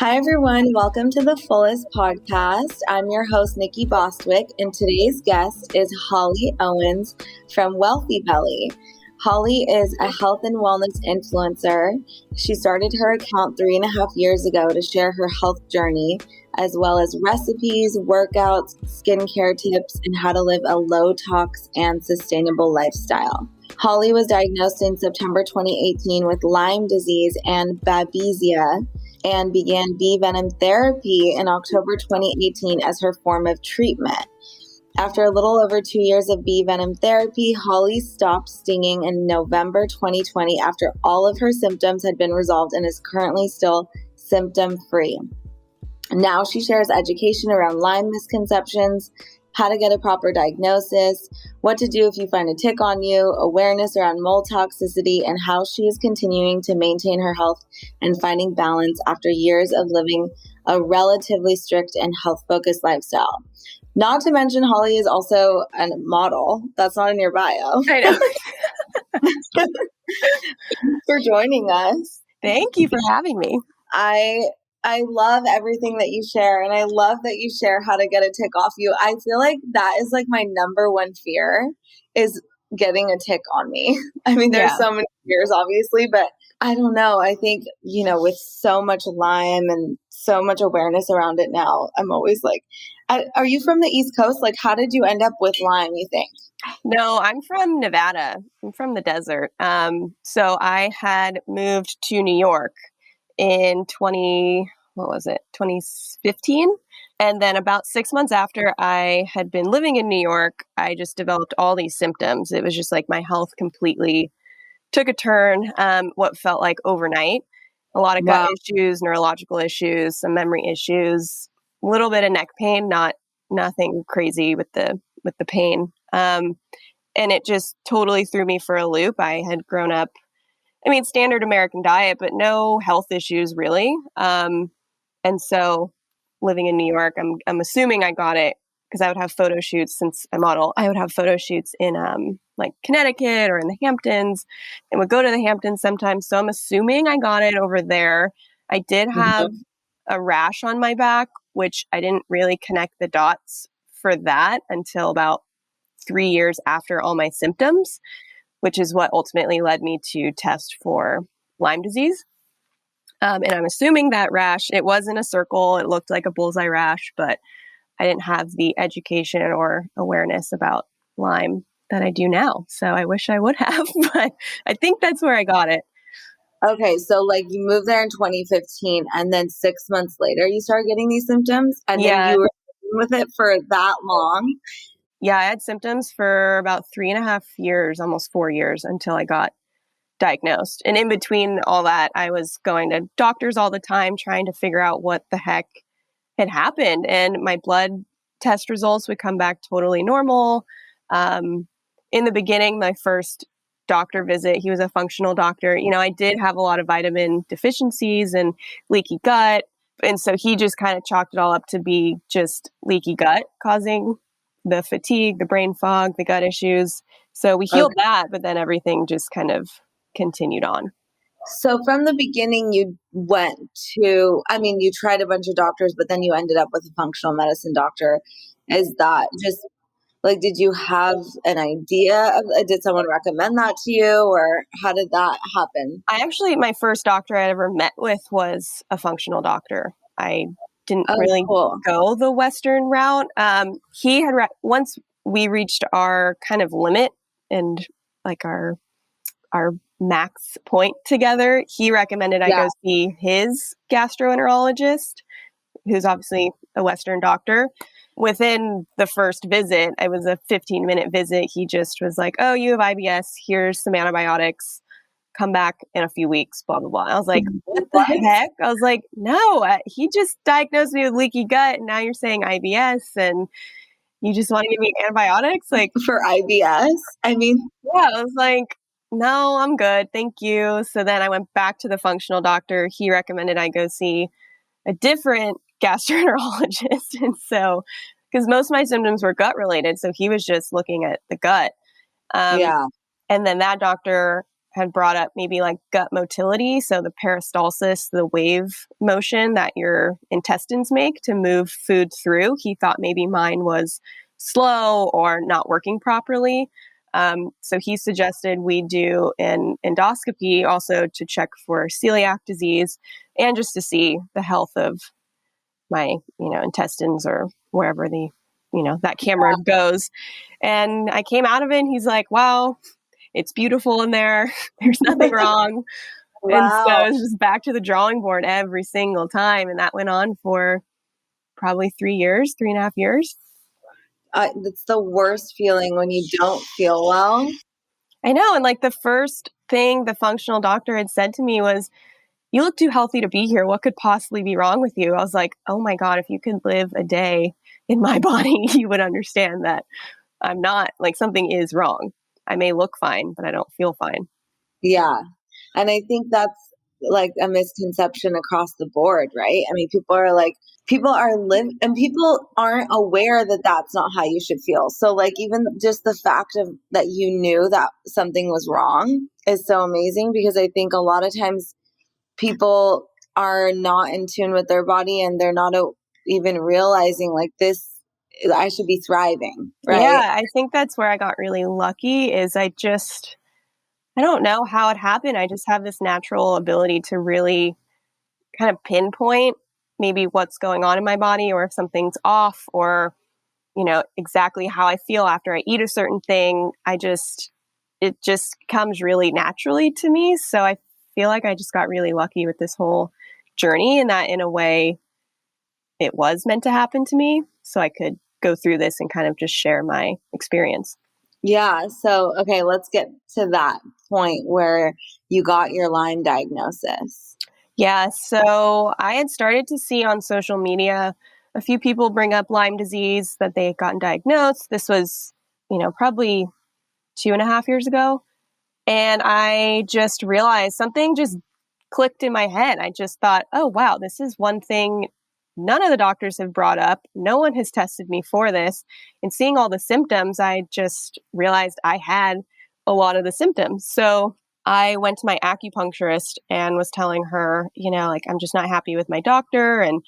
Hi, everyone. Welcome to the Fullest podcast. I'm your host, Nikki Bostwick, and today's guest is Holly Owens from Wealthy Belly. Holly is a health and wellness influencer. She started her account 3.5 years ago to share her health journey, as well as recipes, workouts, skincare tips, and how to live a low-tox and sustainable lifestyle. Holly was diagnosed in September 2018 with Lyme disease and babesia, and began Venom therapy in October 2018 as her form of treatment. After a little over 2 years of Venom therapy, Holly stopped stinging in November 2020 after all of her symptoms had been resolved and is currently still symptom-free. Now she shares education around Lyme misconceptions, how to get a proper diagnosis, what to do if you find a tick on you, awareness around mold toxicity, and how she is continuing to maintain her health and finding balance after years of living a relatively strict and health-focused lifestyle. Not to mention, Holly is also a model. That's not in your bio. I know. Thanks for joining us. Thank you for having me. I love everything that you share, and I love that you share how to get a tick off you. I feel like that is like my number one fear is getting a tick on me. I mean, there's so many fears, obviously, but I don't know. I think, with so much Lyme and so much awareness around it now, I'm always like, are you from the East Coast? Like, how did you end up with Lyme, you think? No, I'm from Nevada. I'm from the desert. So I had moved to New York in 2015. And then about 6 months after I had been living in New York, I just developed all these symptoms. It was just like my health completely took a turn, what felt like overnight. A lot of gut issues, neurological issues, some memory issues, a little bit of neck pain, nothing crazy with the pain. And it just totally threw me for a loop. I had grown up, standard American diet, but no health issues really. And so living in New York, I'm assuming I got it because I would have photo shoots since I model. I would have photo shoots in like Connecticut or in the Hamptons, and would go to the Hamptons sometimes. So I'm assuming I got it over there. I did have a rash on my back, which I didn't really connect the dots for that until about 3 years after all my symptoms, which is what ultimately led me to test for Lyme disease. And I'm assuming that rash, it wasn't a circle, it looked like a bullseye rash, but I didn't have the education or awareness about Lyme that I do now. So I wish I would have, but I think that's where I got it. Okay, so like you moved there in 2015, and then 6 months later you started getting these symptoms, and then you were with it for that long? Yeah, I had symptoms for about 3.5 years, almost 4 years, until I got diagnosed. And in between all that, I was going to doctors all the time, trying to figure out what the heck had happened. And my blood test results would come back totally normal. In the beginning, my first doctor visit, he was a functional doctor. I did have a lot of vitamin deficiencies and leaky gut. And so he just kind of chalked it all up to be just leaky gut causing the fatigue, the brain fog, the gut issues. So we healed that, but then everything just kind of continued on. So from the beginning, you went to, you tried a bunch of doctors, but then you ended up with a functional medicine doctor. Is that just like, did you have an idea did someone recommend that to you, or how did that happen? My first doctor I ever met with was a functional doctor. I didn't really go the Western route. He had, once we reached our kind of limit and like our max point together, he recommended I go see his gastroenterologist, who's obviously a Western doctor. Within the first visit, it was a 15-minute visit. He just was like, oh, you have IBS. Here's some antibiotics. Come back in a few weeks, blah, blah, blah. I was like, what the heck? I was like, no, he just diagnosed me with leaky gut, and now you're saying IBS, and you just want to give me antibiotics? Like, for IBS? Yeah, I was like, no, I'm good. Thank you. So then I went back to the functional doctor. He recommended I go see a different gastroenterologist. And so, because most of my symptoms were gut related, so he was just looking at the gut. And then that doctor had brought up maybe like gut motility. So the peristalsis, the wave motion that your intestines make to move food through. He thought maybe mine was slow or not working properly. So he suggested we do an endoscopy also to check for celiac disease and just to see the health of my, intestines or wherever that camera goes. And I came out of it and he's like, wow, it's beautiful in there. There's nothing wrong. And so Wow. it was just back to the drawing board every single time. And that went on for probably 3.5 years. It's the worst feeling when you don't feel well. I know. And like the first thing the functional doctor had said to me was, you look too healthy to be here. What could possibly be wrong with you? I was like, oh my God, if you could live a day in my body, you would understand that I'm not, like, something is wrong. I may look fine, but I don't feel fine. Yeah. And I think that's like a misconception across the board, right? I mean, people are and people aren't aware that that's not how you should feel. So like, even just the fact of that you knew that something was wrong is so amazing, because I think a lot of times people are not in tune with their body and they're not even realizing like this, I should be thriving, right? Yeah, I think that's where I got really lucky is I don't know how it happened. I just have this natural ability to really kind of pinpoint maybe what's going on in my body or if something's off or, exactly how I feel after I eat a certain thing. It just comes really naturally to me. So I feel like I just got really lucky with this whole journey and that in a way it was meant to happen to me. So I could go through this and kind of just share my experience. Yeah. So, okay, let's get to that point where you got your Lyme diagnosis. Yeah. So I had started to see on social media a few people bring up Lyme disease that they had gotten diagnosed. This was, probably 2.5 years ago. And I just realized something just clicked in my head. I just thought, oh, wow, this is one thing none of the doctors have brought up. No one has tested me for this. And seeing all the symptoms, I just realized I had a lot of the symptoms. So I went to my acupuncturist and was telling her, like, I'm just not happy with my doctor and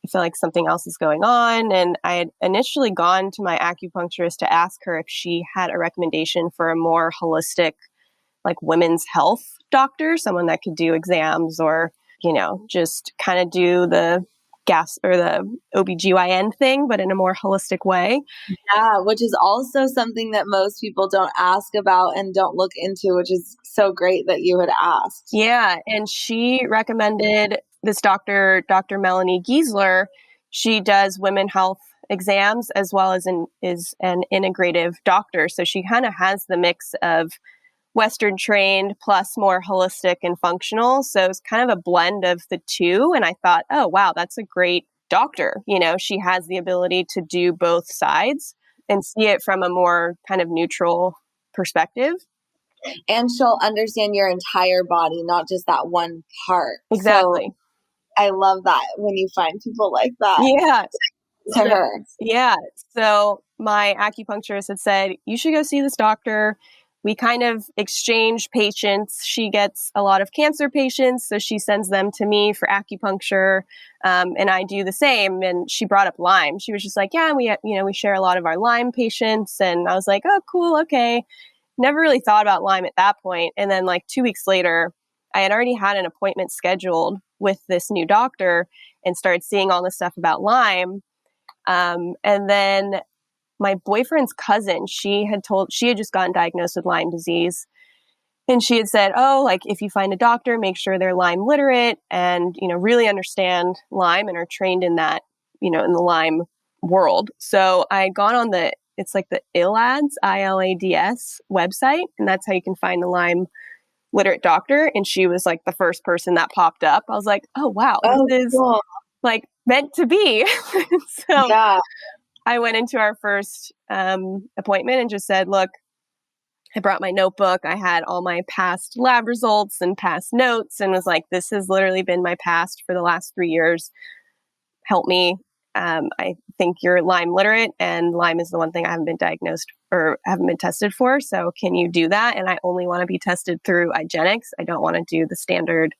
I feel like something else is going on. And I had initially gone to my acupuncturist to ask her if she had a recommendation for a more holistic, like, women's health doctor, someone that could do exams or, just kind of do the gas or the OBGYN thing, but in a more holistic way. Yeah, which is also something that most people don't ask about and don't look into, which is so great that you had asked. Yeah. And she recommended this doctor, Dr. Melanie Giesler. She does women health exams as well as is an integrative doctor. So she kind of has the mix of Western trained plus more holistic and functional. So it's kind of a blend of the two. And I thought, oh, wow, that's a great doctor. She has the ability to do both sides and see it from a more kind of neutral perspective. And she'll understand your entire body, not just that one part. Exactly. So I love that when you find people like that. Yeah. To her. Yeah. So my acupuncturist had said, you should go see this doctor. We kind of exchange patients. She gets a lot of cancer patients, so she sends them to me for acupuncture, and I do the same. And she brought up Lyme. She was just like, yeah, we share a lot of our Lyme patients. And I was like, oh, cool. Okay. Never really thought about Lyme at that point. And then like 2 weeks later, I had already had an appointment scheduled with this new doctor and started seeing all this stuff about Lyme. And then my boyfriend's cousin, she had just gotten diagnosed with Lyme disease. And she had said, oh, like, if you find a doctor, make sure they're Lyme literate and, really understand Lyme and are trained in that, in the Lyme world. So I had gone on it's like the ILADS, ILADS website. And that's how you can find the Lyme literate doctor. And she was like the first person that popped up. I was like, oh, wow, this is cool. Like meant to be. So yeah. I went into our first appointment and just said, look, I brought my notebook. I had all my past lab results and past notes and was like, this has literally been my past for the last 3 years. Help me. I think you're Lyme literate, and Lyme is the one thing I haven't been diagnosed or haven't been tested for. So can you do that? And I only want to be tested through IGeneX. I don't want to do the standard,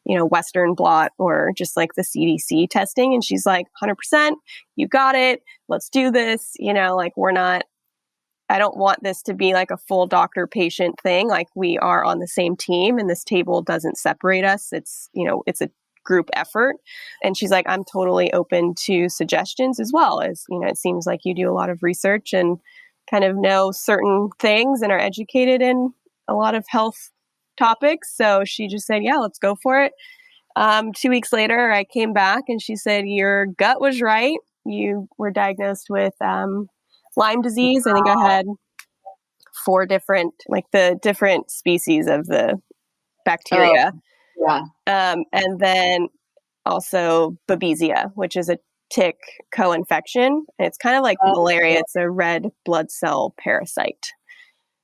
Western blot or just like the CDC testing. And she's like, 100%, you got it. Let's do this. I don't want this to be like a full doctor patient thing. Like, we are on the same team and this table doesn't separate us. It's a group effort. And she's like, I'm totally open to suggestions as well. As, it seems like you do a lot of research and kind of know certain things and are educated in a lot of health topics. So she just said, yeah, let's go for it. 2 weeks later, I came back and she said, your gut was right. You were diagnosed with Lyme disease. I think I had 4 different, the different species of the bacteria. Yeah. And then also Babesia, which is a tick co-infection. It's kind of like malaria. It's a red blood cell parasite,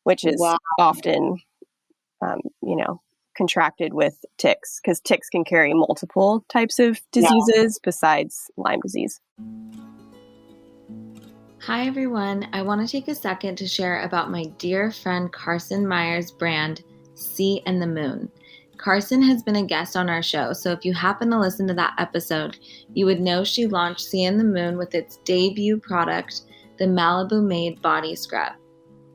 which is often, contracted with ticks, because ticks can carry multiple types of diseases besides Lyme disease. Hi, everyone. I want to take a second to share about my dear friend Carson Meyer's brand, Sea and the Moon. Carson has been a guest on our show, so if you happen to listen to that episode, you would know she launched Sea and the Moon with its debut product, the Malibu Made Body Scrub.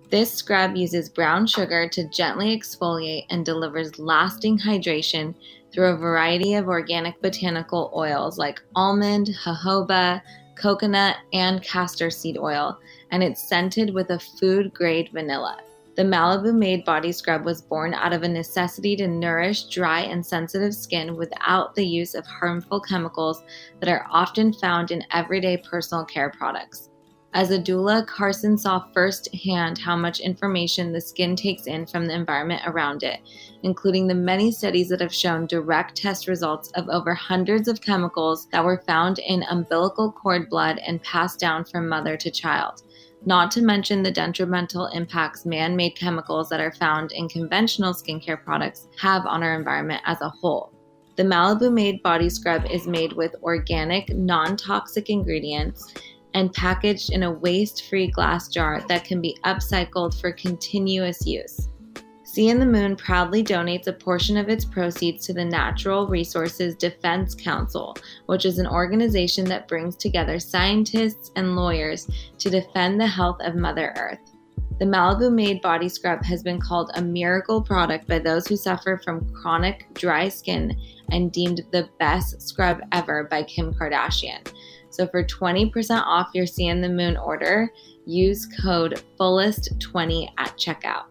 This scrub uses brown sugar to gently exfoliate and delivers lasting hydration through a variety of organic botanical oils like almond, jojoba, coconut, and castor seed oil, and it's scented with a food-grade vanilla. The Malibu Made Body Scrub was born out of a necessity to nourish dry and sensitive skin without the use of harmful chemicals that are often found in everyday personal care products. As a doula, Carson saw firsthand how much information the skin takes in from the environment around it, including the many studies that have shown direct test results of over hundreds of chemicals that were found in umbilical cord blood and passed down from mother to child. Not to mention the detrimental impacts man-made chemicals that are found in conventional skincare products have on our environment as a whole. The Malibu Made Body Scrub is made with organic, non-toxic ingredients and packaged in a waste-free glass jar that can be upcycled for continuous use. Sea and the Moon proudly donates a portion of its proceeds to the Natural Resources Defense Council, which is an organization that brings together scientists and lawyers to defend the health of Mother Earth. The Malibu Made Body Scrub has been called a miracle product by those who suffer from chronic dry skin and deemed the best scrub ever by Kim Kardashian. So for 20% off your Sea and the Moon order, use code FULLEST20 at checkout.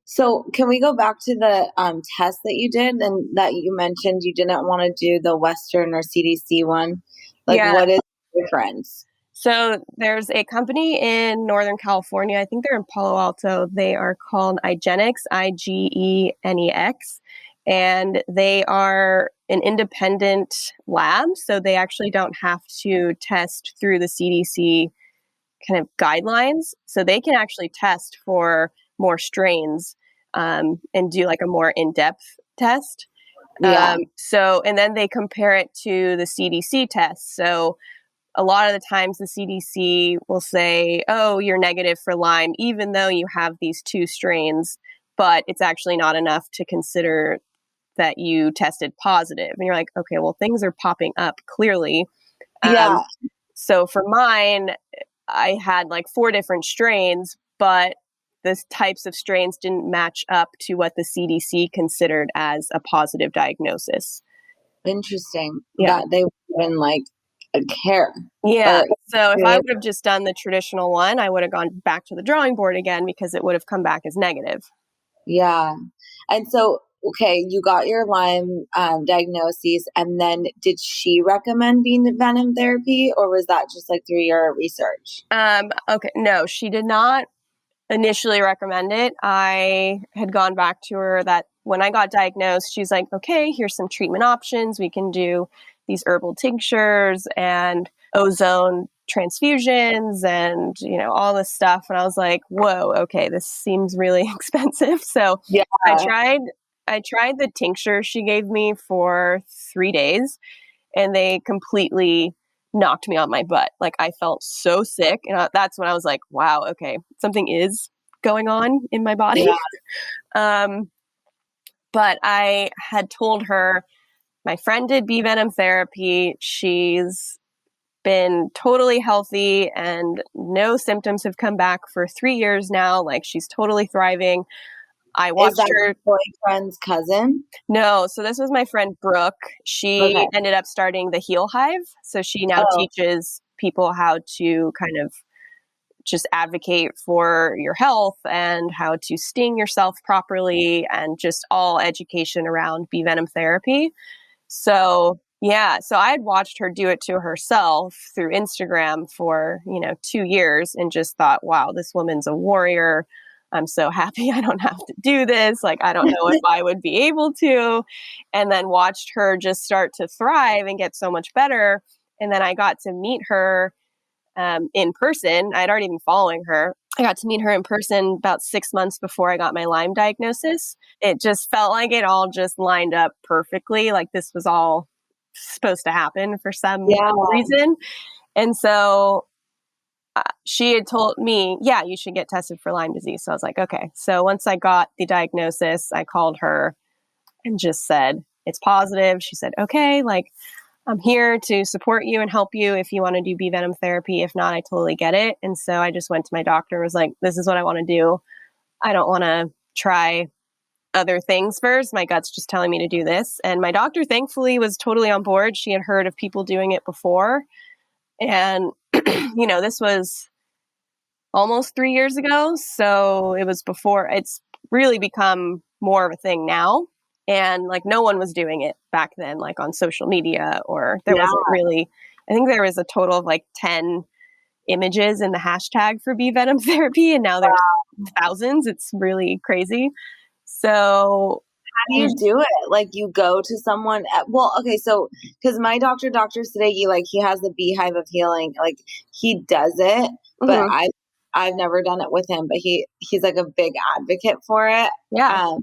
So can we go back to the test that you did and that you mentioned you didn't want to do the Western or CDC one? What is the difference? So there's a company in Northern California. I think they're in Palo Alto. They are called IGeneX, IGENEX. And they are an independent lab, so they actually don't have to test through the CDC kind of guidelines. So they can actually test for more strains and do like a more in-depth test. And then they compare it to the CDC test. So a lot of the times the CDC will say, oh, you're negative for Lyme, even though you have these 2 strains, but it's actually not enough to consider that you tested positive. And you're like, okay, well, things are popping up clearly. So for mine, I had like 4 different strains, but the types of strains didn't match up to what the CDC considered as a positive diagnosis. Interesting. That they wouldn't care. Yeah. So if I would have just done the traditional one, I would have gone back to the drawing board again because it would have come back as negative. Yeah. And so, okay, you got your Lyme diagnosis, and then did she recommend Venom therapy, or was that just through your research? Okay. No, she did not initially recommend it. I had gone back to her that when I got diagnosed, she's like, okay, here's some treatment options. We can do these herbal tinctures and ozone transfusions and, all this stuff. And I was like, whoa, okay, this seems really expensive. So I tried the tincture she gave me for 3 days. and they completely knocked me on my butt. Like I felt so sick. And that's when I was like, wow, okay, something is going on in my body. Yeah. But I had told her my friend did bee venom therapy. She's been totally healthy and no symptoms have come back for 3 years now. Like she's totally thriving. I Is watched that her. your boyfriend's cousin? No, so this was my friend Brooke. She Okay. ended up starting the Heal Hive. So she now Oh, teaches people how to kind of just advocate for your health and how to sting yourself properly and just all education around bee venom therapy. So yeah, so I had watched her do it to herself through Instagram for, 2 years and just thought, wow, this woman's a warrior. I'm so happy I don't have to do this. Like, I don't know if I would be able to. And then watched her just start to thrive and get so much better. And then I got to meet her in person. I'd already been following her. I got to meet her in person about 6 months before I got my Lyme diagnosis. It just felt like it all just lined up perfectly. Like this was all supposed to happen for some yeah. reason. And so she had told me, yeah, you should get tested for Lyme disease. So I was like, okay. So once I got the diagnosis, I called her and just said, it's positive. She said, okay, like I'm here to support you and help you if you want to do bee venom therapy. If not, I totally get it. And so I just went to my doctor and was like, this is what I want to do. I don't want to try other things first. My gut's just telling me to do this. And my doctor, thankfully, was totally on board. She had heard of people doing it before. And, this was almost 3 years ago. So it was before, it's really become more of a thing now. And like no one was doing it back then, like on social media, or there Yeah. wasn't really, I think there was a total of like 10 images in the hashtag for bee venom therapy. And now there's thousands. It's really crazy. So How do you do it? Like you go to someone well, okay, so because my Dr. Sadeghi, like he has the Beehive of Healing, like he does it, but mhm, I've never done it with him, but he's like a big advocate for it. yeah.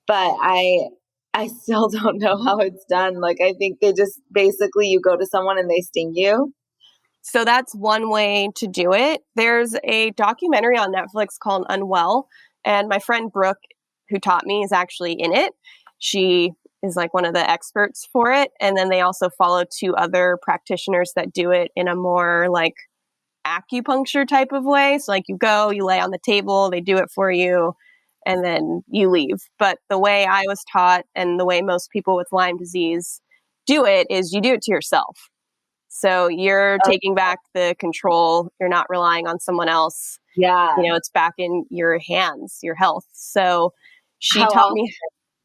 But I still don't know how it's done. Like I think they just basically you go to someone and they sting you. So that's one way to do it. There's a documentary on Netflix called Unwell, and my friend Brooke, who taught me, is actually in it. She is like one of the experts for it. And then they also follow 2 other practitioners that do it in a more like acupuncture type of way. So like you go, you lay on the table, they do it for you, and then you leave. But the way I was taught and the way most people with Lyme disease do it is you do it to yourself. So you're Oh, taking back the control. You're not relying on someone else. yeah. It's back in your hands, your health. So she How taught often? me,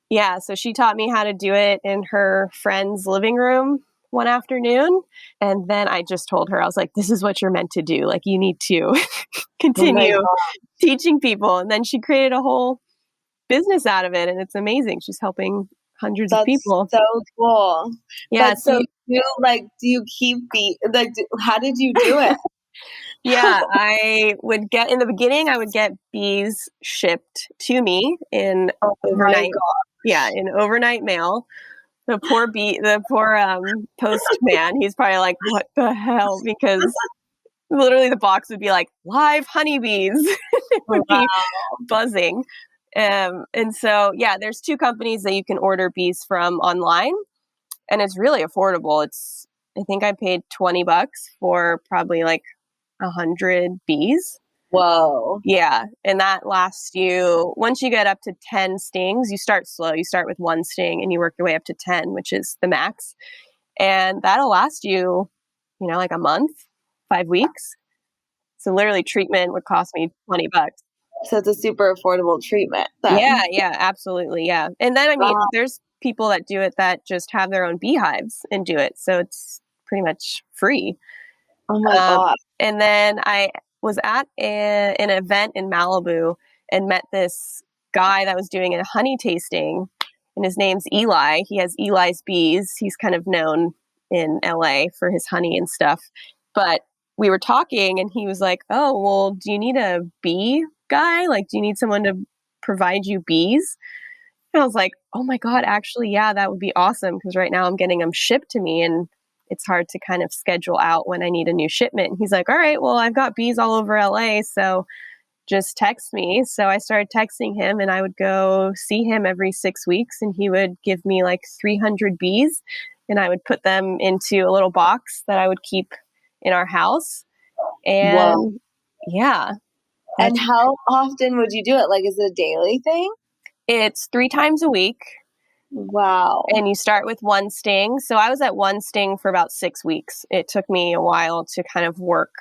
yeah, so she taught me how to do it in her friend's living room one afternoon. And then I just told her, I was like, this is what you're meant to do. Like, you need to Oh my continue God. teaching people. And then she created a whole business out of it. And it's amazing. She's helping hundreds of That's people. so cool. Yeah. But So do you keep how did you do it? yeah, I would get in the beginning, I would get bees shipped to me in Oh my overnight, yeah, in overnight mail. The poor postman, he's probably like, what the hell? Because literally the box would be like live honeybees. It God. would be buzzing. And so, yeah, there's 2 companies that you can order bees from online, and it's really affordable. I think I paid $20 for probably like 100 bees. Whoa. Yeah. And that lasts you, once you get up to 10 stings, you start slow. You start with 1 sting and you work your way up to 10, which is the max. And that'll last you, like a month, 5 weeks. So literally treatment would cost me $20. So it's a super affordable treatment Yeah. then. Yeah. Absolutely. Yeah. And then, I mean, Wow. there's people that do it that just have their own beehives and do it. So it's pretty much free. Oh my Um, God. and then I was at an event in Malibu and met this guy that was doing a honey tasting, and his name's Eli. He has Eli's Bees. He's kind of known in LA for his honey and stuff. But we were talking, and he was like, "Oh, well, do you need a bee guy? Like, do you need someone to provide you bees?" And I was like, "Oh my God, actually, yeah, that would be awesome because right now I'm getting them shipped to me, and it's hard to kind of schedule out when I need a new shipment. And he's like, all right, well, I've got bees all over LA, so just text me. So I started texting him, and I would go see him every 6 weeks, and he would give me like 300 bees, and I would put them into a little box that I would keep in our house. Whoa. And yeah. And how often would you do it? Like, is it a daily thing? It's 3 times a week. Wow. And you start with one sting. So I was at one sting for about 6 weeks. It took me a while to kind of work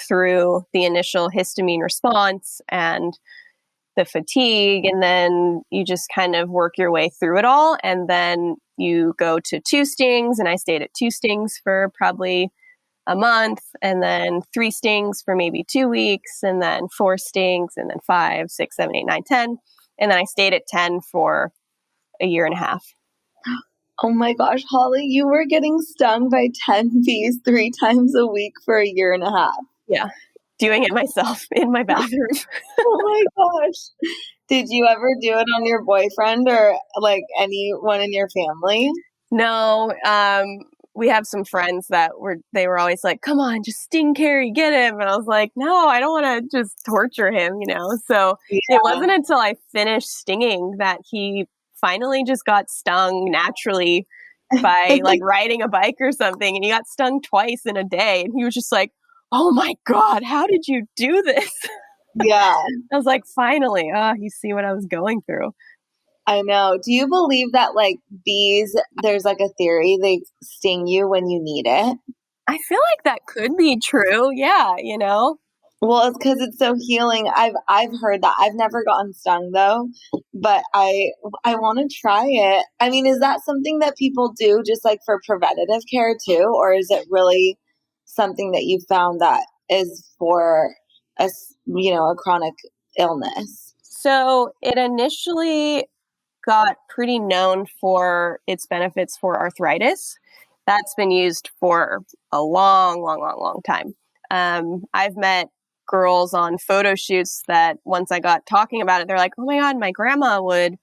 through the initial histamine response and the fatigue. And then you just kind of work your way through it all. And then you go to 2 stings. And I stayed at 2 stings for probably a month, and then 3 stings for maybe 2 weeks, and then 4 stings, and then 5, 6, 7, 8, 9, 10. And then I stayed at 10 for a year and a half. Oh my gosh, Holly, you were getting stung by 10 bees 3 times a week for a year and a half. Yeah. Doing it myself in my bathroom. Oh my gosh. Did you ever do it on your boyfriend or like anyone in your family? No. We have some friends that they were always like, come on, just sting Carrie, get him. And I was like, no, I don't want to just torture him, So It wasn't until I finished stinging that he finally just got stung naturally by like riding a bike or something. And he got stung twice in a day. And he was just like, oh my God, how did you do this? Yeah. I was like, finally, you see what I was going through. I know. Do you believe that like bees, there's like a theory they sting you when you need it? I feel like that could be true. Yeah, Well, it's because it's so healing. I've heard that. I've never gotten stung though, but I want to try it. I mean, is that something that people do just like for preventative care too, or is it really something that you found that is for a chronic illness? So it initially got pretty known for its benefits for arthritis. That's been used for a long, long, long, long time. I've met girls on photo shoots that once I got talking about it, they're like, oh my God, my grandma would,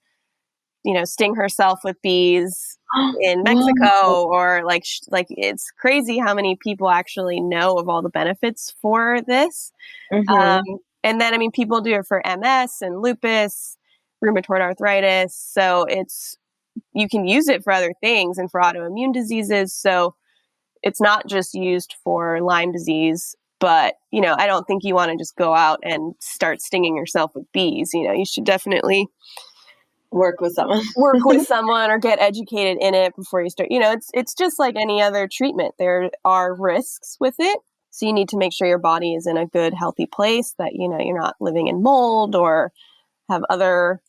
sting herself with bees in Mexico, or like it's crazy how many people actually know of all the benefits for this. Mm-hmm. And then, people do it for MS and lupus, rheumatoid arthritis. So you can use it for other things and for autoimmune diseases. So it's not just used for Lyme disease, but, I don't think you want to just go out and start stinging yourself with bees. You should definitely work with someone or get educated in it before you start. It's just like any other treatment. There are risks with it. So you need to make sure your body is in a good, healthy place, that, you're not living in mold or have other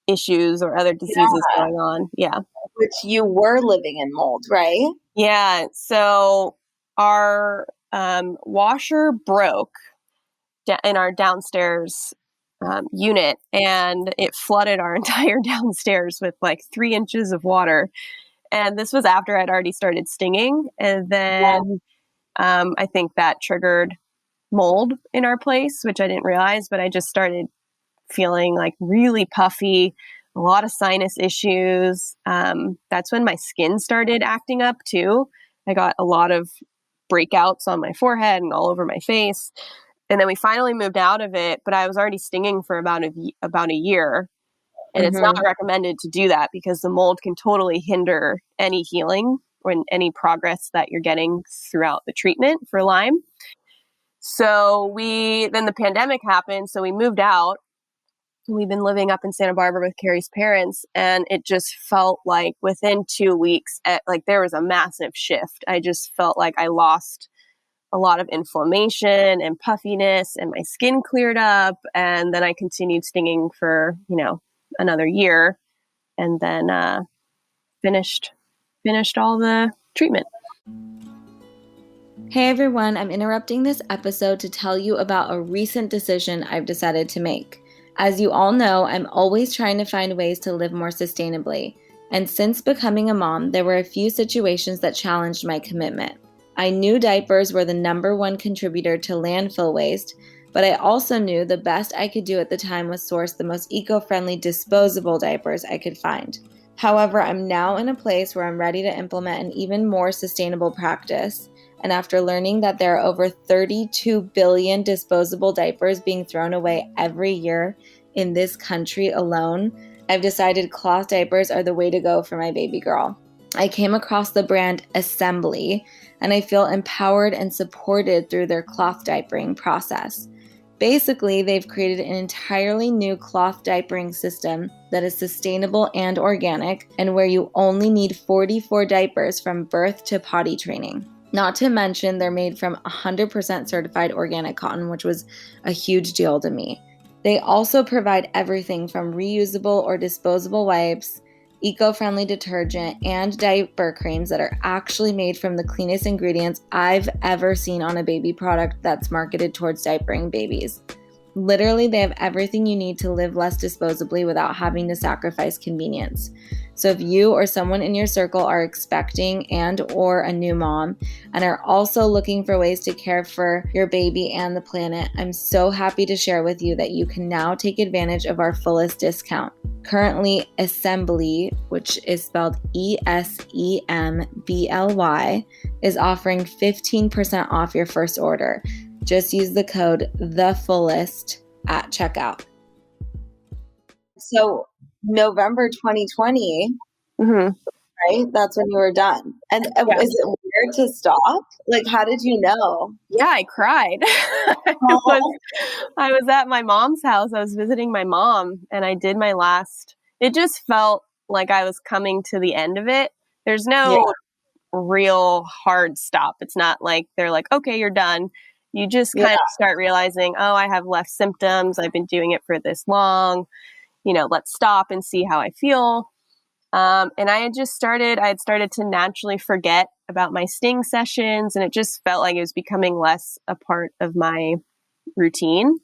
issues or other diseases going on. Yeah. Which you were living in mold, right? Yeah. So our washer broke in our downstairs unit, and it flooded our entire downstairs with like 3 inches of water. And this was after I'd already started stinging. And then I think that triggered mold in our place, which I didn't realize, but I just started feeling like really puffy, a lot of sinus issues. That's when my skin started acting up too. I got a lot of breakouts on my forehead and all over my face. And then we finally moved out of it, but I was already stinging for about a year. And It's not recommended to do that because the mold can totally hinder any healing or any progress that you're getting throughout the treatment for Lyme. So then the pandemic happened, so we moved out. We've been living up in Santa Barbara with Carrie's parents, and it just felt like within 2 weeks, there was a massive shift. I just felt like I lost a lot of inflammation and puffiness, and my skin cleared up. And then I continued stinging for, another year, and then finished all the treatment. Hey everyone, I'm interrupting this episode to tell you about a recent decision I've decided to make. As you all know, I'm always trying to find ways to live more sustainably. And since becoming a mom, there were a few situations that challenged my commitment. I knew diapers were the #1 contributor to landfill waste, but I also knew the best I could do at the time was source the most eco-friendly disposable diapers I could find. However, I'm now in a place where I'm ready to implement an even more sustainable practice. And after learning that there are over 32 billion disposable diapers being thrown away every year in this country alone, I've decided cloth diapers are the way to go for my baby girl. I came across the brand Assembly, and I feel empowered and supported through their cloth diapering process. Basically, they've created an entirely new cloth diapering system that is sustainable and organic, and where you only need 44 diapers from birth to potty training. Not to mention, they're made from 100% certified organic cotton, which was a huge deal to me. They also provide everything from reusable or disposable wipes, eco-friendly detergent, and diaper creams that are actually made from the cleanest ingredients I've ever seen on a baby product that's marketed towards diapering babies. Literally, they have everything you need to live less disposably without having to sacrifice convenience. So if you or someone in your circle are expecting and or a new mom and are also looking for ways to care for your baby and the planet, I'm so happy to share with you that you can now take advantage of our fullest discount. Currently, Assembly, which is spelled ESEMBLY, is offering 15% off your first order. Just use the code THEFULLEST at checkout. So November 2020, right? That's when you were done. And Yeah. Is it weird to stop? Like, how did you know? Yeah, I cried. I was at my mom's house. I was visiting my mom, and I did my last. It just felt like I was coming to the end of it. There's no real hard stop. It's not like they're like, okay, you're done. You just kind of start realizing, oh, I have less symptoms. I've been doing it for this long. Let's stop and see how I feel. And I had started to naturally forget about my sting sessions, and it just felt like it was becoming less a part of my routine.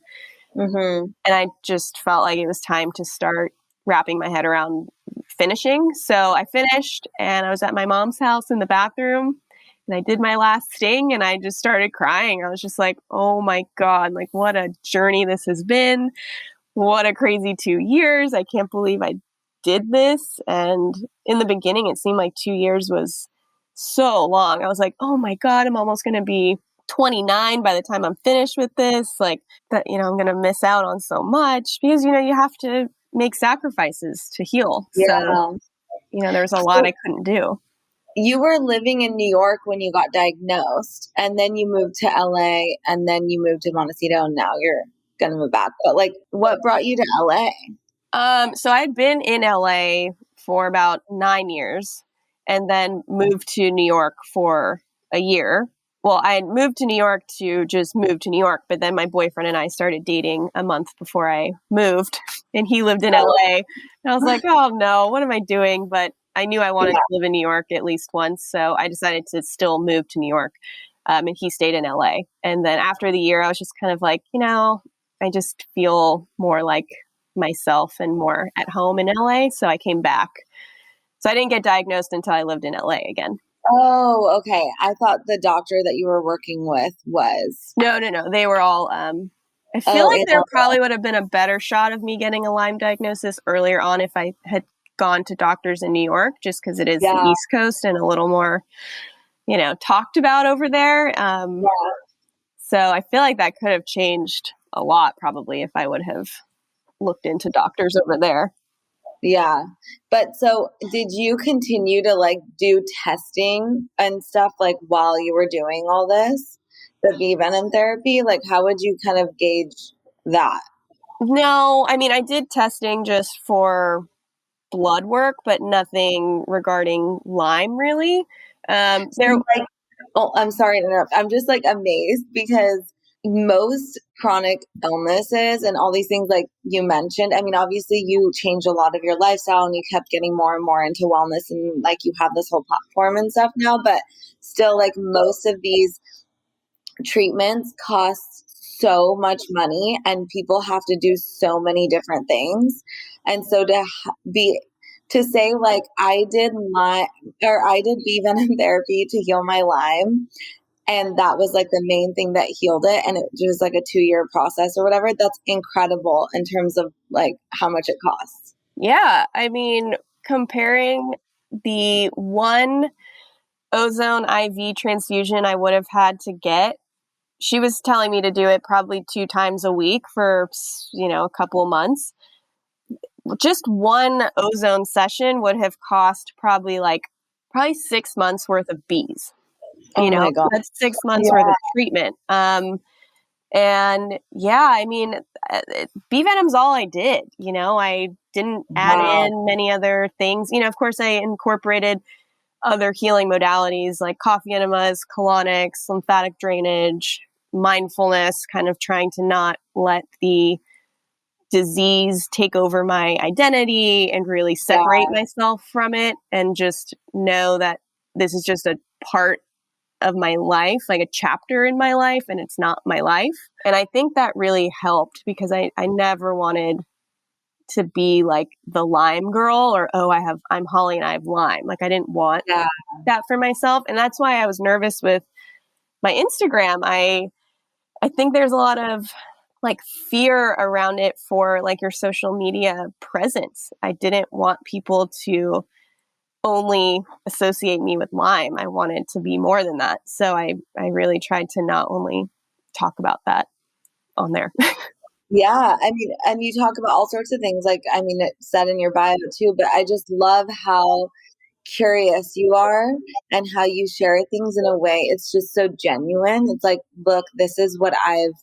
Mm-hmm. And I just felt like it was time to start wrapping my head around finishing. So I finished, and I was at my mom's house in the bathroom, and I did my last sting, and I just started crying. I was just like, oh my God, like what a journey this has been. What a crazy 2 years. I can't believe I did this. And in the beginning, it seemed like 2 years was so long. I was like, oh my God, I'm almost going to be 29 by the time I'm finished with this. Like that, I'm going to miss out on so much because, you have to make sacrifices to heal. Yeah. So, there was a lot I couldn't do. You were living in New York when you got diagnosed, and then you moved to LA, and then you moved to Montecito, and now you're going to move back. But like, what brought you to LA? So I had been in LA for about 9 years and then moved to New York for a year. Well, I had moved to New York to just move to New York, but then my boyfriend and I started dating a month before I moved, and he lived in LA. And I was like, oh no, what am I doing? But I knew I wanted to live in New York at least once, so I decided to still move to New York, and he stayed in LA. And then after the year, I was just kind of like, I just feel more like myself and more at home in LA. So I came back. So I didn't get diagnosed until I lived in LA again. Oh, okay. I thought the doctor that you were working with was. No. They were all, I feel like there probably would have been a better shot of me getting a Lyme diagnosis earlier on if I had gone to doctors in New York, just because it is the East Coast and a little more, talked about over there. So I feel like that could have changed a lot probably if I would have looked into doctors over there. Yeah. But so did you continue to like do testing and stuff like while you were doing all this, the Venom therapy? Like how would you kind of gauge that? No, I mean, I did testing just for blood work, but nothing regarding Lyme really. I'm sorry to interrupt. I'm just like amazed because most chronic illnesses and all these things like you mentioned, I mean, obviously you changed a lot of your lifestyle and you kept getting more and more into wellness and like you have this whole platform and stuff now, but still like most of these treatments cost so much money and people have to do so many different things. And so to say like I did bee venom therapy to heal my Lyme, and that was like the main thing that healed it, and it was like a 2-year process or whatever. That's incredible in terms of like how much it costs. Yeah, I mean, comparing the one ozone IV transfusion I would have had to get, she was telling me to do it probably 2 times a week for, a couple of months. Just one ozone session would have cost probably 6 months worth of bees. Oh my God. That's 6 months worth of treatment. And yeah, I mean, bee venom's all I did. I didn't add in many other things. Of course, I incorporated other healing modalities like coffee enemas, colonics, lymphatic drainage, mindfulness, kind of trying to not let the disease take over my identity and really separate myself from it and just know that this is just a part of my life, like a chapter in my life, and it's not my life. And I think that really helped because I never wanted to be like the Lyme girl or, I'm Holly and I have Lyme. Like I didn't want that for myself. And that's why I was nervous with my Instagram. I think there's a lot of fear around it for your social media presence. I didn't want people to only associate me with Lyme. I wanted to be more than that. So I really tried to not only talk about that on there. Yeah. I mean, and you talk about all sorts of things. It's said in your bio too, but I just love how curious you are and how you share things in a way. It's just so genuine. It's like, look, this is what I've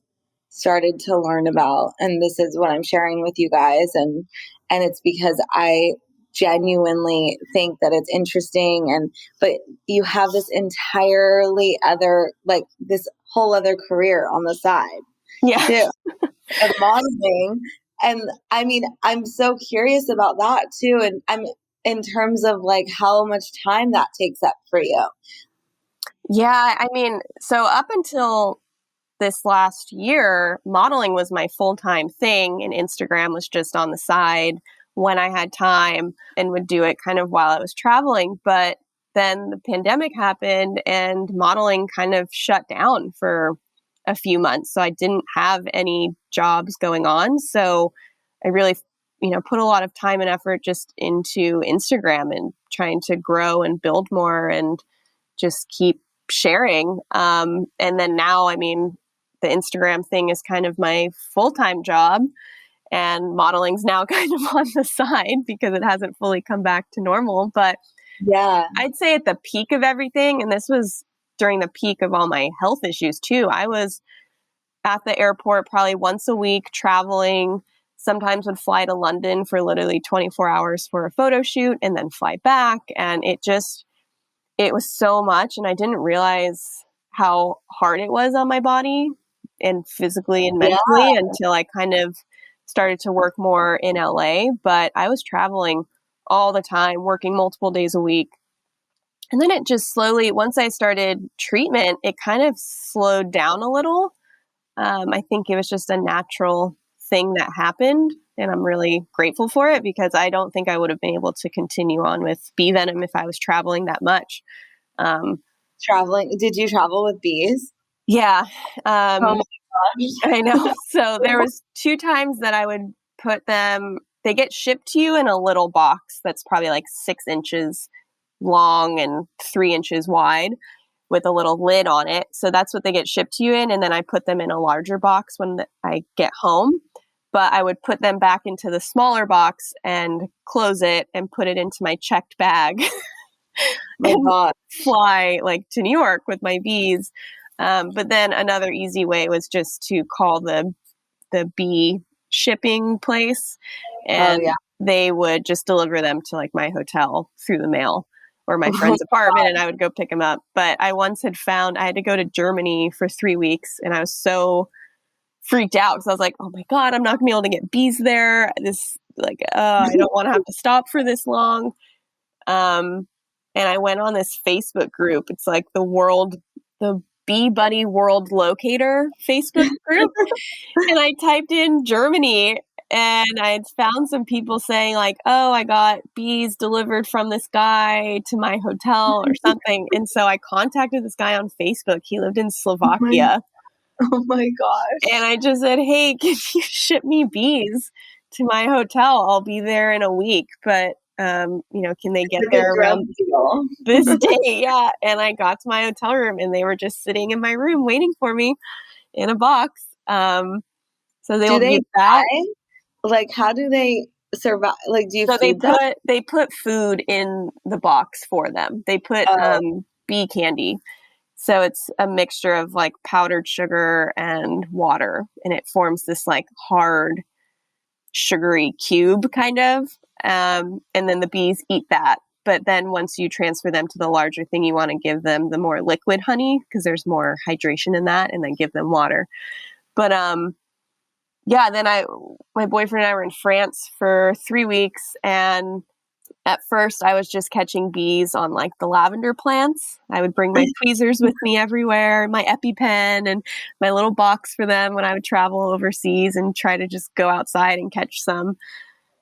started to learn about, and this is what I'm sharing with you guys. And it's because I genuinely think that it's interesting. But you have this entirely other, this whole other career on the side. Yeah. Too. Of modeling. And I mean, I'm so curious about that too. And I'm in terms of how much time that takes up for you. Yeah. I mean, so up until this last year, modeling was my full-time thing and Instagram was just on the side when I had time and would do it kind of while I was traveling. But then the pandemic happened and modeling kind of shut down for a few months. So I didn't have any jobs going on. So I really, put a lot of time and effort just into Instagram and trying to grow and build more and just keep sharing. And then now, I mean, the Instagram thing is kind of my full-time job and modeling's now kind of on the side because it hasn't fully come back to normal. But yeah, I'd say at the peak of everything, and this was during the peak of all my health issues too, I was at the airport probably once a week traveling, sometimes would fly to London for literally 24 hours for a photo shoot and then fly back. And it was so much. And I didn't realize how hard it was on my body and physically and mentally until I kind of started to work more in LA. But I was traveling all the time, working multiple days a week. And then it just slowly, once I started treatment, it kind of slowed down a little. I think it was just a natural thing that happened. And I'm really grateful for it because I don't think I would have been able to continue on with bee venom if I was traveling that much. Traveling. Did you travel with bees? Yeah. Oh my gosh. I know. So there was 2 times that I would put them, they get shipped to you in a little box that's probably 6 inches long and 3 inches wide with a little lid on it. So that's what they get shipped to you in. And then I put them in a larger box when I get home. But I would put them back into the smaller box and close it and put it into my checked bag and fly to New York with my bees. But then another easy way was just to call the bee shipping place and they would just deliver them to my hotel through the mail or my friend's apartment and I would go pick them up. But I once had found I had to go to Germany for 3 weeks and I was so freaked out because I was like, oh my God, I'm not gonna be able to get bees there. I don't want to have to stop for this long. And I went on this Facebook group. It's the Bee Buddy World Locator Facebook group. And I typed in Germany and I had found some people saying oh, I got bees delivered from this guy to my hotel or something. And so I contacted this guy on Facebook. He lived in Slovakia. Oh my gosh. And I just said, hey, can you ship me bees to my hotel? I'll be there in a week. But Can they get Like there a drug around deal. this date? Yeah. And I got to my hotel room and they were just sitting in my room waiting for me in a box. So they Do will they do that. die? Like, how do they survive? Like, do you So feed them? they put food in the box for them. They put Oh, bee candy. So it's a mixture of like powdered sugar and water, and it forms this like hard, sugary cube kind of. And then the bees eat that. But then once you transfer them to the larger thing, you want to give them the more liquid honey because there's more hydration in that, and then give them water. But yeah, then my boyfriend and I were in France for 3 weeks, and at first I was just catching bees on like the lavender plants. I would bring my tweezers with me everywhere, my EpiPen and my little box for them when I would travel overseas and try to just go outside and catch some.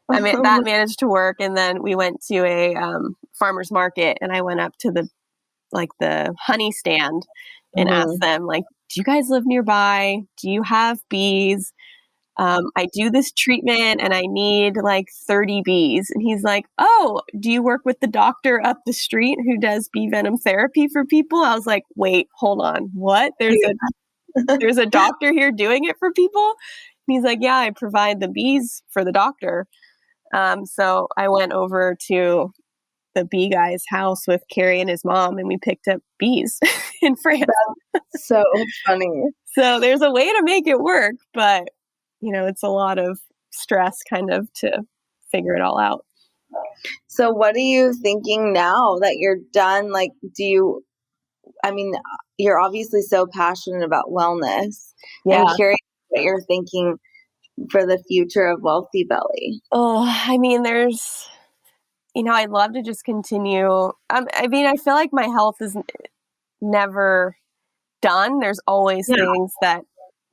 I mean, that managed to work. And then we went to a farmer's market, and I went up to the honey stand and asked them like, do you guys live nearby? Do you have bees? I do this treatment and I need like 30 bees. And he's like, oh, do you work with the doctor up the street who does bee venom therapy for people? I was like, wait, hold on. What? There's a doctor here doing it for people? And he's like, yeah, I provide the bees for the doctor. So I went over to the bee guy's house with Carrie and his mom, and we picked up bees in France. That's so funny. So there's a way to make it work, but it's a lot of stress kind of to figure it all out. So what are you thinking now that you're done? Like, you're obviously so passionate about wellness. Yeah. I'm curious what you're thinking for the future of Wealthy Belly. Oh, I mean, I'd love to just continue. I feel like my health is never done. There's always things that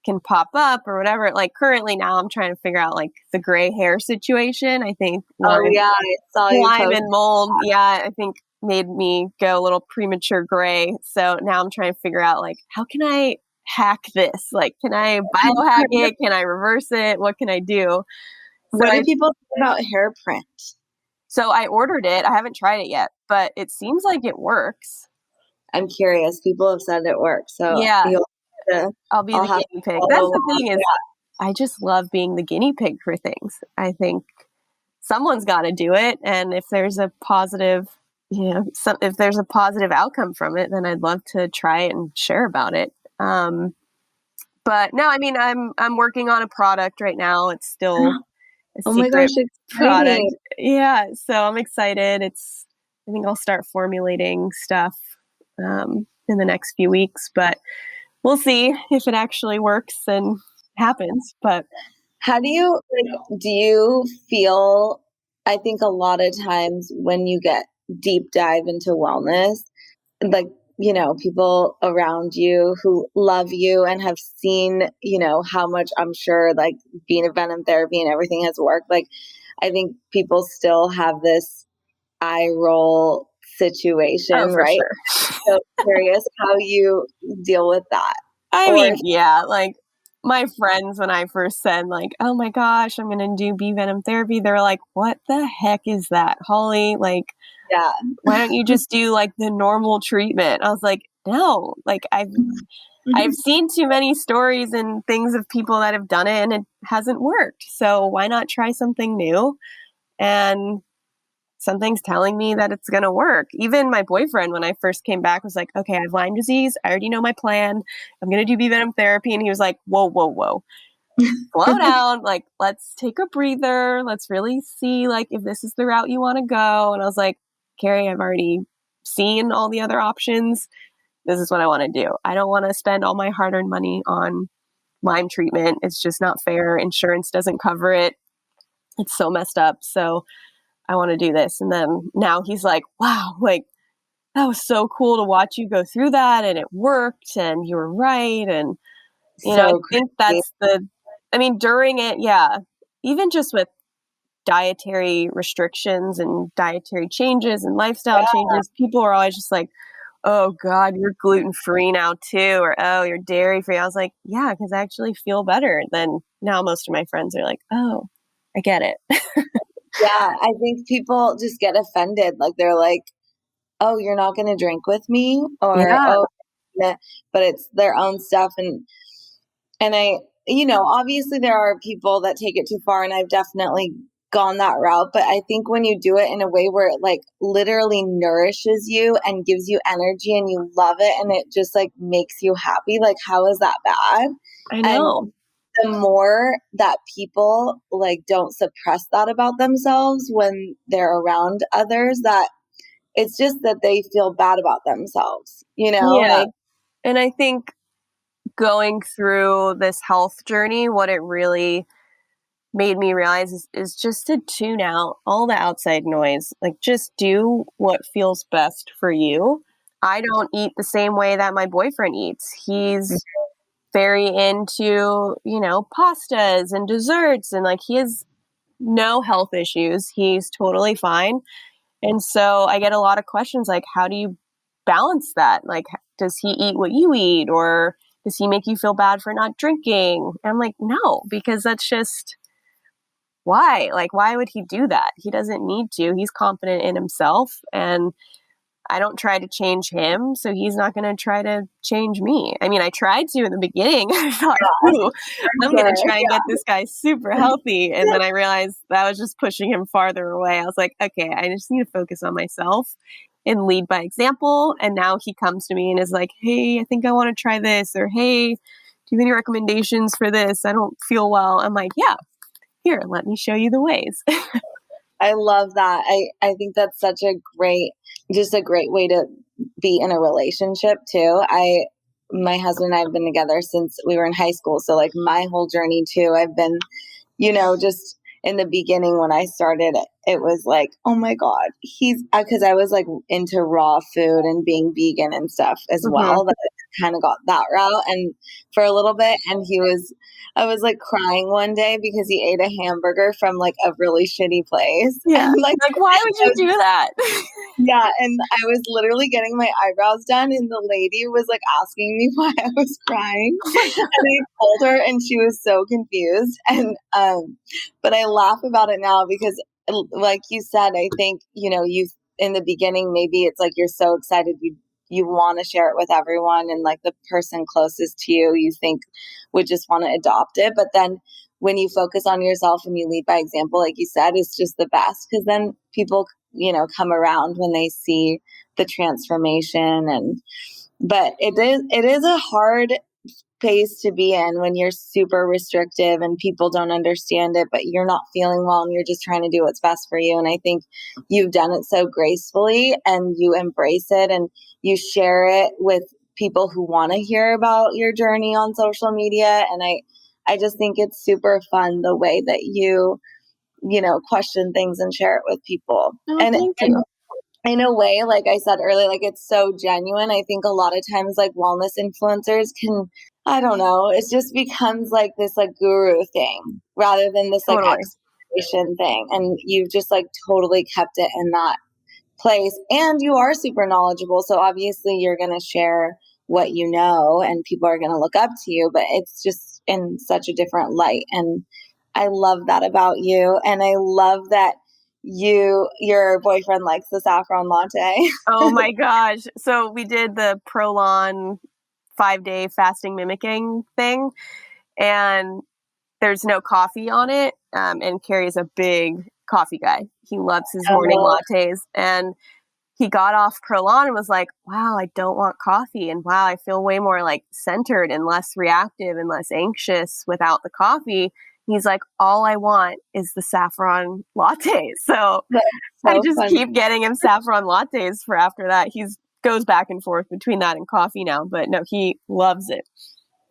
can pop up or whatever. Like currently now I'm trying to figure out like the gray hair situation. I think Oh yeah, I saw you Lyme post. and mold. Yeah, I think made me go a little premature gray. So now I'm trying to figure out like, how can I hack this? Like, can I biohack it? Can I reverse it? What can I do? What do people think about hair print? So I ordered it. I haven't tried it yet, but it seems like it works. I'm curious. People have said it works. So yeah, I'll be the guinea pig. That's the thing is, I just love being the guinea pig for things. I think someone's got to do it, and if there's a positive, if there's a positive outcome from it, then I'd love to try it and share about it. But no, I mean, I'm working on a product right now. It's still a oh my secret gosh, product. Yeah, so I'm excited. I think I'll start formulating stuff in the next few weeks, but we'll see if it actually works and happens. But how do you feel? I think a lot of times when you get deep dive into wellness, like, people around you who love you and have seen, how much I'm sure like being a venom therapy and everything has worked. Like, I think people still have this eye roll situation, right? Sure. So curious how you deal with that. Like my friends, when I first said like, oh my gosh, I'm going to do bee venom therapy, they're like, what the heck is that, Holly? Like, yeah, why don't you just do like the normal treatment? I was like, no, like I've seen too many stories and things of people that have done it and it hasn't worked. So why not try something new? And something's telling me that it's going to work. Even my boyfriend, when I first came back, was like, okay, I have Lyme disease. I already know my plan. I'm going to do bee venom therapy. And he was like, whoa, whoa, whoa. Slow down. Like, let's take a breather. Let's really see like if this is the route you want to go. And I was like, Carrie, I've already seen all the other options. This is what I want to do. I don't want to spend all my hard-earned money on Lyme treatment. It's just not fair. Insurance doesn't cover it. It's so messed up. So I want to do this. And then now he's like, wow, like that was so cool to watch you go through that. And it worked and you were right. And, I think that's during it. Yeah. Even just with dietary restrictions and dietary changes and lifestyle changes, people are always just like, oh God, you're gluten-free now too. Or, oh, you're dairy-free. I was like, yeah, because I actually feel better. Then now most of my friends are like, oh, I get it. Yeah, I think people just get offended. Like they're like, "Oh, you're not going to drink with me," or Yeah, "Oh," but it's their own stuff. And obviously there are people that take it too far, and I've definitely gone that route. But I think when you do it in a way where it like literally nourishes you and gives you energy and you love it and it just like makes you happy, like how is that bad? I And know. the more that people like don't suppress that about themselves when they're around others, that it's just that they feel bad about themselves, Yeah. like And I think going through this health journey, what it really made me realize is just to tune out all the outside noise. Like, just do what feels best for you. I don't eat the same way that my boyfriend eats. He's very into, pastas and desserts, and like he has no health issues. He's totally fine. And so I get a lot of questions like, how do you balance that? Like, does he eat what you eat, or does he make you feel bad for not drinking? And I'm like, no, because that's just why? Like, why would he do that? He doesn't need to. He's confident in himself, and I don't try to change him, so he's not going to try to change me. I mean, I tried to in the beginning. I thought, ooh, I'm going sure. to try and get this guy super healthy. And then I realized that was just pushing him farther away. I was like, okay, I just need to focus on myself and lead by example. And now he comes to me and is like, hey, I think I want to try this. Or, hey, do you have any recommendations for this? I don't feel well. I'm like, yeah, here, let me show you the ways. I love that. I think that's such just a great way to be in a relationship too. My husband and I have been together since we were in high school. So like my whole journey too, I've been, just in the beginning when I started, it was like, oh my God, because I was like into raw food and being vegan and stuff as Mm-hmm. well. That kind of got that route. And for a little bit, I was like crying one day because he ate a hamburger from like a really shitty place. Yeah. And like, Like, why would I you was do that? yeah, and I was literally getting my eyebrows done, and the lady was like asking me why I was crying, Oh my God. and I told her, and she was so confused. And but I laugh about it now because, like you said, I think you in the beginning maybe it's like you're so excited you want to share it with everyone, and like the person closest to you think would just want to adopt it, but then when you focus on yourself and you lead by example, like you said, it's just the best because then people come around when they see the transformation. But it is a hard space to be in when you're super restrictive and people don't understand it, but you're not feeling well and you're just trying to do what's best for you. And I think you've done it so gracefully and you embrace it and you share it with people who want to hear about your journey on social media. And I just think it's super fun the way that you question things and share it with people. Oh, And thank you. in a way, like I said earlier, like it's so genuine. I think a lot of times like wellness influencers can, I don't know, it just becomes like this like guru thing rather than this like Totally. exploration thing. And you've just like totally kept it in that place. And you are super knowledgeable. So obviously you're going to share what you know and people are going to look up to you, but it's just in such a different light. And I love that about you. And I love that your boyfriend likes the saffron latte. Oh my gosh. So we did the Prolon 5-day fasting mimicking thing, and there's no coffee on it. And Carrie's a big coffee guy. He loves his morning Oh, lattes. And he got off Prolon and was like, wow, I don't want coffee. And wow, I feel way more like centered and less reactive and less anxious without the coffee. He's like, all I want is the saffron latte. So that's I so just funny. keep getting him saffron lattes for after that. He's goes back and forth between that and coffee now, but no, he loves it.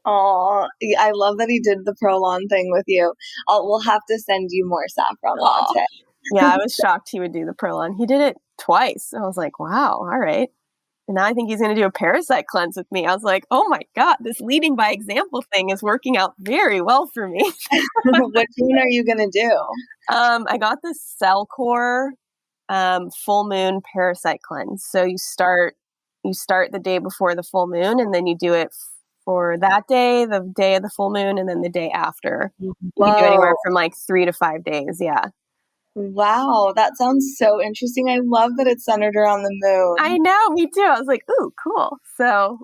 Oh, I love that he did the Prolon thing with you. We'll have to send you more saffron Oh, latte. yeah, I was shocked he would do the Prolon. He did it twice. I was like, wow, all right. And now I think he's going to do a parasite cleanse with me. I was like, oh my God, this leading by example thing is working out very well for me. Which one are you gonna do? I got the Cell Core full moon parasite cleanse. So you start the day before the full moon, and then you do it for that day, the day of the full moon, and then the day after. You can do anywhere Whoa. from like 3 to 5 days. Yeah. Wow, that sounds so interesting. I love that it's centered around the I moon. know, me too. I was like, ooh, cool. So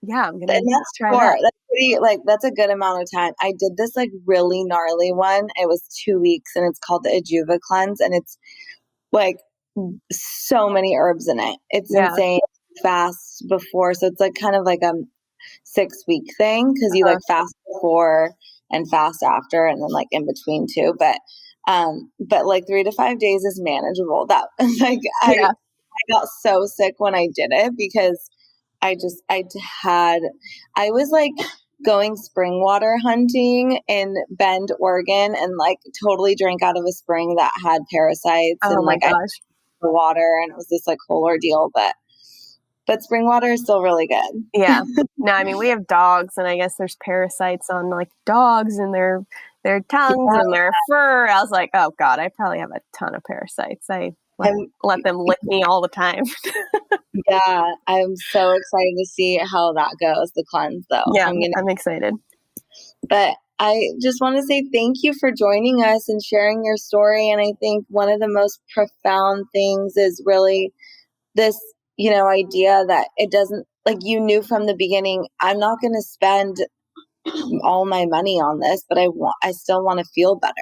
yeah, I'm gonna And that's try that. short. That's pretty, like, that's a good amount of time. I did this like really gnarly one. It was 2 weeks and it's called the Ajuva cleanse. And it's like so many herbs in it. It's Yeah. insane. Fast before. So it's like kind of like a 6 week thing because you Uh-huh. like fast before and fast after and then like in between too. But like 3 to 5 days is manageable. That like Yeah. I got so sick when I did it because I was like going spring water hunting in Bend, Oregon, and like totally drank out of a spring that had parasites Oh and my like I gosh. the water and it was this like whole ordeal. But spring water is still really good. Yeah. No, I mean we have dogs, and I guess there's parasites on like dogs and their tongues Yeah, and their fur. I was like, oh god, I probably have a ton of parasites. I I'm let them lick me all the time. yeah, I'm so excited to see how that goes, the cleanse though. Yeah, I'm excited. But I just want to say thank you for joining us and sharing your story. And I think one of the most profound things is really this, idea that it doesn't like you knew from the beginning, I'm not going to spend all my money on this, but I still want to feel better.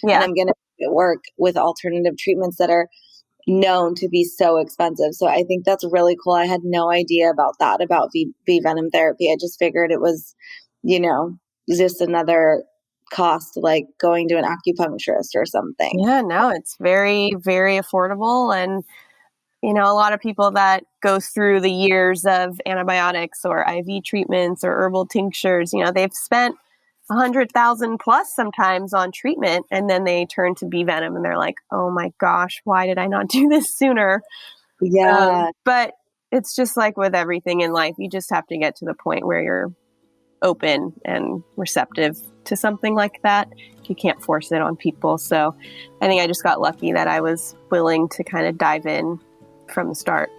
And Yeah. I'm going to make it work with alternative treatments that are known to be so expensive. So I think that's really cool. I had no idea about that, about Venom therapy. I just figured it was, you know, just another cost like going to an acupuncturist or something. Yeah, no, it's very, very affordable. And, a lot of people that go through the years of antibiotics or IV treatments or herbal tinctures, they've spent 100,000 plus sometimes on treatment. And then they turn to B Venom and they're like, oh my gosh, why did I not do this sooner? Yeah. But it's just like with everything in life, you just have to get to the point where you're open and receptive to something like that. You can't force it on people. So I think I just got lucky that I was willing to kind of dive in from the start.